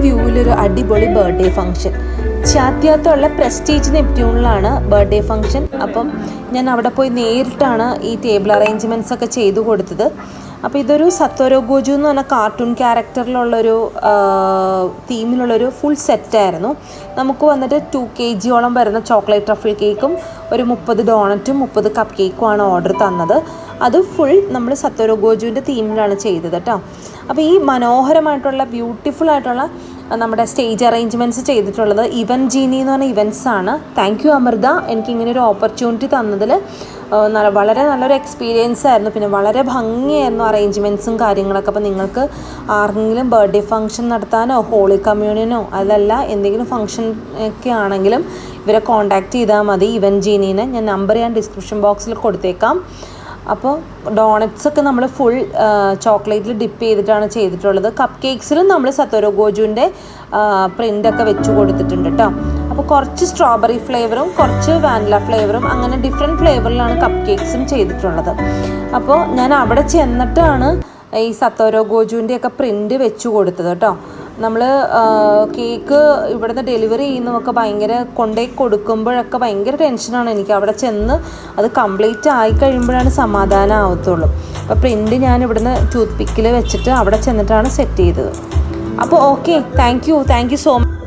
വ്യൂവിലൊരു അടിപൊളി birthday function. ചാത്യാത്തുള്ള prestige നെപ്റ്റ്യൂണിലാണ് ബർത്ത്ഡേ ഫംഗ്ഷൻ. അപ്പം ഞാൻ അവിടെ പോയി നേരിട്ടാണ് ഈ ടേബിൾ അറേഞ്ച്മെൻറ്റ്സ് ഒക്കെ ചെയ്തു കൊടുത്തത്. അപ്പോൾ ഇതൊരു സത്തോരോ ഗോജു എന്ന് പറഞ്ഞ കാർട്ടൂൺ ക്യാരക്ടറിലുള്ളൊരു തീമിലുള്ളൊരു ഫുൾ സെറ്റായിരുന്നു. നമുക്ക് വന്നിട്ട് 2 kg വരുന്ന ചോക്ലേറ്റ് ട്രഫിൾ കേക്കും ഒരു 30 ഡോണറ്റും 30 കപ്പ് കേക്കുമാണ് ഓർഡർ തന്നത്. അത് ഫുൾ നമ്മൾ സത്തോരോ ഗോജുവിൻ്റെ തീമിലാണ് ചെയ്തത് കേട്ടോ. അപ്പോൾ ഈ മനോഹരമായിട്ടുള്ള ബ്യൂട്ടിഫുൾ ആയിട്ടുള്ള നമ്മുടെ സ്റ്റേജ് അറേഞ്ച്മെൻറ്റ്സ് ചെയ്തിട്ടുള്ളത് ഇവൻ ജീനി എന്ന് പറഞ്ഞ ഇവൻറ്റ്സാണ്. താങ്ക് യു അമൃത, എനിക്കിങ്ങനെ ഒരു ഓപ്പർച്യൂണിറ്റി തന്നതിൽ. വളരെ നല്ലൊരു എക്സ്പീരിയൻസ് ആയിരുന്നു. പിന്നെ വളരെ ഭംഗിയായിരുന്നു അറേഞ്ച്മെൻറ്റ്സും കാര്യങ്ങളൊക്കെ. അപ്പോൾ നിങ്ങൾക്ക് ആർക്കെങ്കിലും ബർത്ത്ഡേ ഫംഗ്ഷൻ നടത്താനോ ഹോളി കമ്മ്യൂണിയനോ അതല്ല എന്തെങ്കിലും ഫംഗ്ഷൻ ഒക്കെ ആണെങ്കിലും ഇവരെ കോൺടാക്റ്റ് ചെയ്താൽ മതി, ഇവൻ ജീനീനെ. ഞാൻ നമ്പർ ഞാൻ ഡിസ്ക്രിപ്ഷൻ ബോക്സിൽ കൊടുത്തേക്കാം. അപ്പോൾ ഡോണറ്റ്സൊക്കെ നമ്മൾ ഫുൾ ചോക്ലേറ്റിൽ ഡിപ്പ് ചെയ്തിട്ടാണ് ചെയ്തിട്ടുള്ളത്. കപ്പ് കേക്ക്സിലും നമ്മൾ സത്തോരോ ഗോജുവിൻ്റെ പ്രിൻ്റൊക്കെ വെച്ച് കൊടുത്തിട്ടുണ്ട് കേട്ടോ. അപ്പോൾ കുറച്ച് സ്ട്രോബെറി ഫ്ലേവറും കുറച്ച് വാനില ഫ്ലേവറും അങ്ങനെ ഡിഫറെൻറ്റ് ഫ്ലേവറിലാണ് കപ്പ് കേക്ക്സും ചെയ്തിട്ടുള്ളത്. അപ്പോൾ ഞാൻ അവിടെ ചെന്നിട്ടാണ് ഈ സത്തോരോ ഗോജുവിൻ്റെയൊക്കെ പ്രിൻ്റ് വെച്ച് കൊടുത്തത് കേട്ടോ. നമ്മൾ കേക്ക് ഇവിടുന്ന് ഡെലിവറി ചെയ്യുന്നതൊക്കെ ഭയങ്കര കൊണ്ടുപോയി കൊടുക്കുമ്പോഴൊക്കെ ഭയങ്കര ടെൻഷനാണ് എനിക്ക്. അവിടെ ചെന്ന് അത് കംപ്ലീറ്റ് ആയി കഴിയുമ്പോഴാണ് സമാധാനം ആവത്തുള്ളൂ. അപ്പോൾ പ്രിൻ്റ് ഞാൻ ഇവിടുന്ന് ടൂത്ത് പിക്കിൽ വെച്ചിട്ട് അവിടെ ചെന്നിട്ടാണ് സെറ്റ് ചെയ്തത്. അപ്പോൾ okay, thank you so much.